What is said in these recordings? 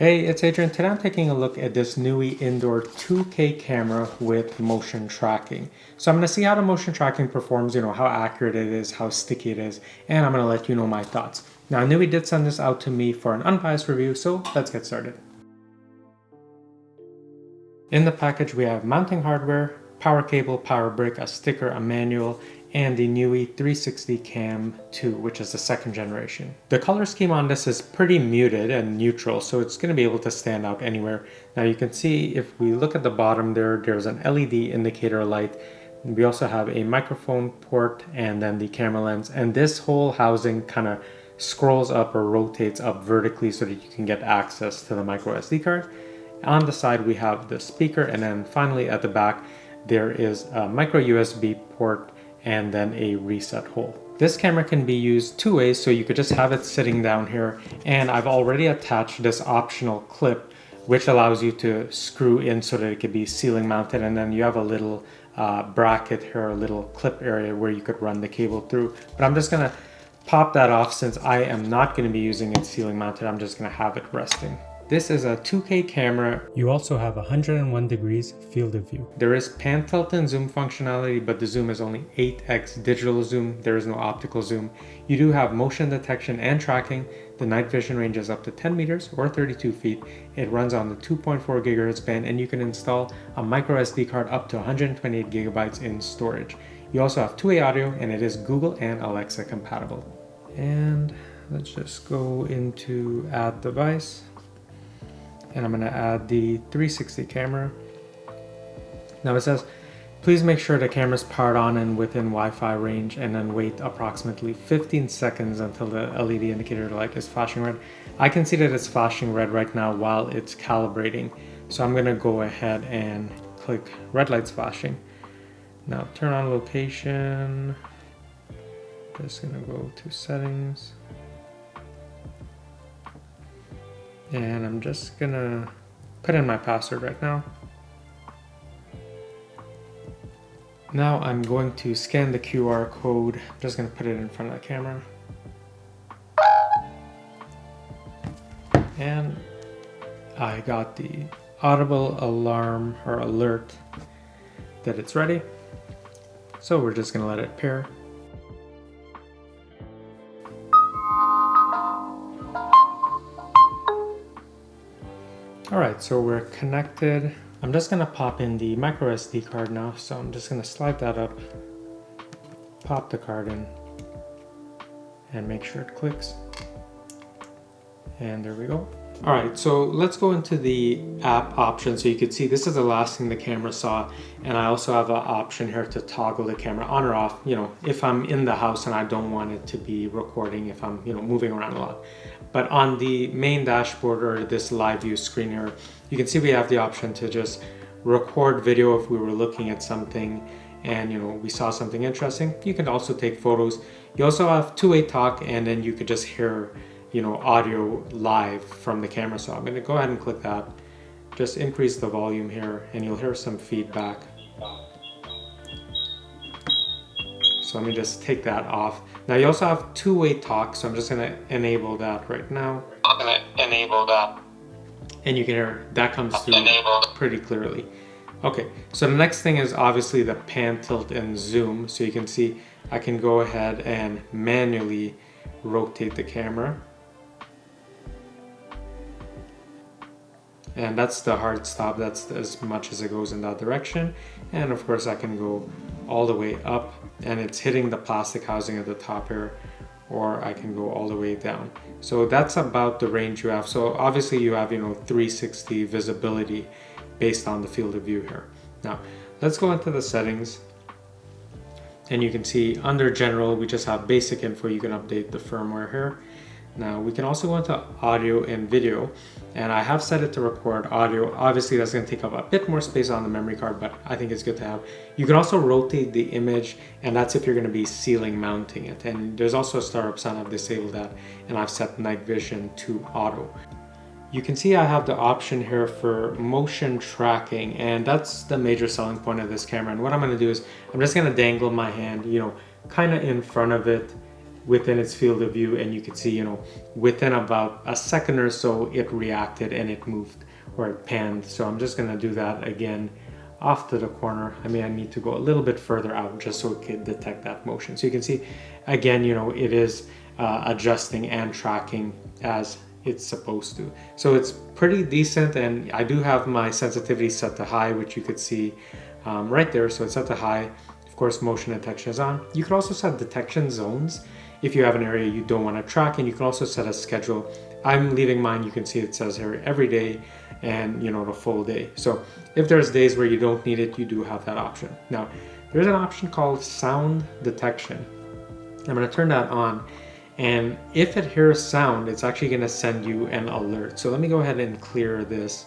Hey, it's Adrian. Today I'm taking a look at this Nooie indoor 2K camera with motion tracking. So I'm going to see how the motion tracking performs, how accurate it is, how sticky it is, and I'm going to let you know my thoughts. Now, Nooie did send this out to me for an unbiased review, so let's get started. In the package, we have mounting hardware, power cable, power brick, a sticker, a manual, and the Nooie 360 Cam 2, which is the second generation. The color scheme on this is pretty muted and neutral, so it's going to be able to stand out anywhere. Now you can see if we look at the bottom there's an LED indicator light. We also have a microphone port and then the camera lens, and this whole housing kind of scrolls up or rotates up vertically so that you can get access to the micro SD card. On the side we have the speaker, and then finally at the back there is a micro USB port and then a reset hole. This camera can be used two ways, so you could just have it sitting down here, and I've already attached this optional clip which allows you to screw in so that it could be ceiling mounted, and then you have a little bracket here, a little clip area where you could run the cable through. But I'm just gonna pop that off since I am not going to be using it ceiling mounted. I'm just going to have it resting. This is a 2K camera. You also have 101 degrees field of view. There is pan, tilt, and zoom functionality, but the zoom is only 8x digital zoom. There is no optical zoom. You do have motion detection and tracking. The night vision range is up to 10 meters or 32 feet. It runs on the 2.4 gigahertz band, and you can install a micro SD card up to 128 gigabytes in storage. You also have two-way audio, and it is Google and Alexa compatible. And let's just go into add device. And I'm going to add the 360 camera. Now it says, please make sure the camera is powered on and within Wi-Fi range, and then wait approximately 15 seconds until the LED indicator light is flashing red. I can see that it's flashing red right now while it's calibrating. So I'm going to go ahead and click red light's flashing. Now turn on location. Just going to go to settings. And I'm just gonna put in my password right now. Now I'm going to scan the QR code. I'm just gonna put it in front of the camera. And I got the audible alarm or alert that it's ready. So we're just gonna let it pair. Alright, so we're connected. I'm just gonna pop in the micro SD card now, so I'm just gonna slide that up, pop the card in, and make sure it clicks. And there we go. Alright, so let's go into the app option. So you can see this is the last thing the camera saw, and I also have an option here to toggle the camera on or off, if I'm in the house and I don't want it to be recording if I'm, moving around a lot. But on the main dashboard or this live view screen here, you can see we have the option to just record video if we were looking at something and we saw something interesting. You can also take photos. You also have two-way talk, and then you could just hear audio live from the camera. So I'm going to go ahead and click that. Just increase the volume here and you'll hear some feedback. So let me just take that off. Now you also have two-way talk, so I'm just going to enable that right now. I'm going to enable that. And you can hear that comes through pretty clearly. Okay, so the next thing is obviously the pan, tilt, and zoom. So you can see I can go ahead and manually rotate the camera. And that's the hard stop. That's as much as it goes in that direction. And of course I can go all the way up and it's hitting the plastic housing at the top here, or I can go all the way down. So that's about the range you have. So obviously you have 360 visibility based on the field of view here. Now let's go into the settings, and you can see under general we just have basic info. You can update the firmware here. Now we can also go into audio and video, and I have set it to record audio. Obviously that's going to take up a bit more space on the memory card, but I think it's good to have. You can also rotate the image, and that's if you're going to be ceiling mounting it. And there's also a startup sign. I've disabled that, and I've set night vision to auto. You can see I have the option here for motion tracking, and that's the major selling point of this camera. And what I'm going to do is I'm just going to dangle my hand, kind of in front of it, within its field of view, and you can see, you know, within about a second or so, it reacted and it moved or it panned. So I'm just gonna do that again off to the corner. I mean, I need to go a little bit further out just so it can detect that motion. So you can see, again, you know, it is adjusting and tracking as it's supposed to. So it's pretty decent, and I do have my sensitivity set to high, which you could see right there. So it's set to high. Of course, motion detection is on. You could also set detection zones if you have an area you don't want to track, and you can also set a schedule. I'm leaving mine, you can see it says here every day and, you know, the full day. So if there's days where you don't need it, you do have that option. Now, there's an option called sound detection. I'm going to turn that on, and if it hears sound, it's actually going to send you an alert. So let me go ahead and clear this.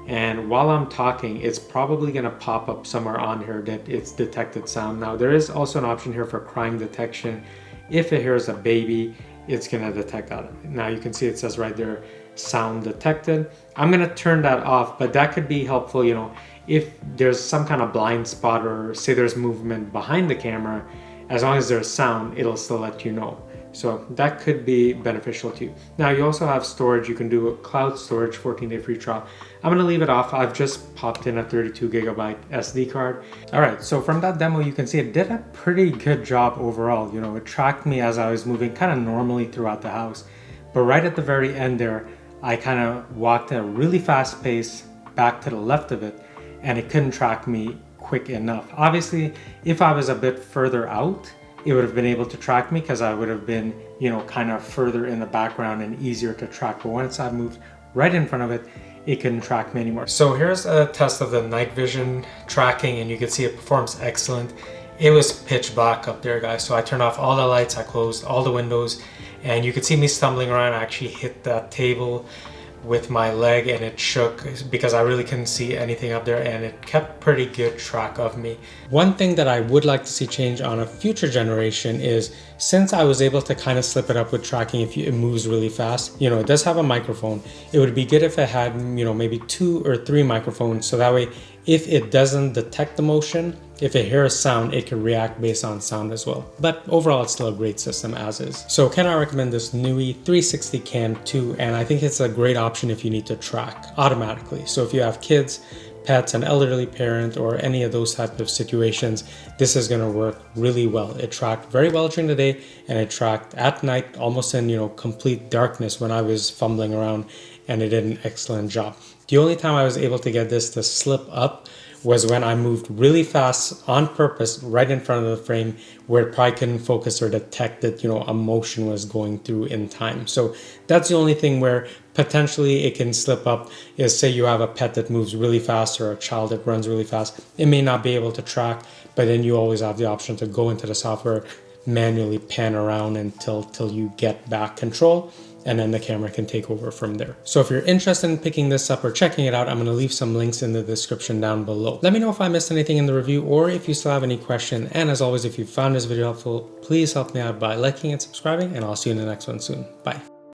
And while I'm talking, it's probably going to pop up somewhere on here that it's detected sound. Now, there is also an option here for crying detection. If it hears a baby, it's going to detect that. Now you can see it says right there, sound detected. I'm going to turn that off, but that could be helpful, you know, if there's some kind of blind spot, or say there's movement behind the camera. As long as there's sound, it'll still let you know. So that could be beneficial to you. Now you also have storage. You can do a cloud storage, 14-day free trial. I'm gonna leave it off. I've just popped in a 32 gigabyte SD card. All right, so from that demo, you can see it did a pretty good job overall. You know, it tracked me as I was moving kind of normally throughout the house. But right at the very end there, I kind of walked at a really fast pace back to the left of it, and it couldn't track me quick enough. Obviously, if I was a bit further out, it would have been able to track me because I would have been, you know, kind of further in the background and easier to track. But once I moved right in front of it, it couldn't track me anymore. So here's a test of the night vision tracking, and you can see it performs excellent. It was pitch black up there, guys. So I turned off all the lights, I closed all the windows, and you could see me stumbling around. I actually hit that table with my leg and it shook because I really couldn't see anything up there, and it kept pretty good track of me. One thing that I would like to see change on a future generation is, since I was able to kind of slip it up with tracking if it moves really fast, you know, it does have a microphone. It would be good if it had, you know, maybe 2 or 3 microphones, so that way if it doesn't detect the motion, if it hears sound, it can react based on sound as well. But overall, it's still a great system as is. So can I recommend this Nooie 360 Cam 2? And I think it's a great option if you need to track automatically. So if you have kids, pets, an elderly parent, or any of those type of situations, this is gonna work really well. It tracked very well during the day, and it tracked at night, almost in, you know, complete darkness when I was fumbling around, and it did an excellent job. The only time I was able to get this to slip up was when I moved really fast on purpose right in front of the frame, where it probably couldn't focus or detect that, you know, a motion was going through in time. So that's the only thing where potentially it can slip up, is say you have a pet that moves really fast or a child that runs really fast. It may not be able to track, but then you always have the option to go into the software, manually pan around until you get back control, and then the camera can take over from there. So if you're interested in picking this up or checking it out, I'm gonna leave some links in the description down below. Let me know if I missed anything in the review, or if you still have any question. And as always, if you found this video helpful, please help me out by liking and subscribing, and I'll see you in the next one soon. Bye.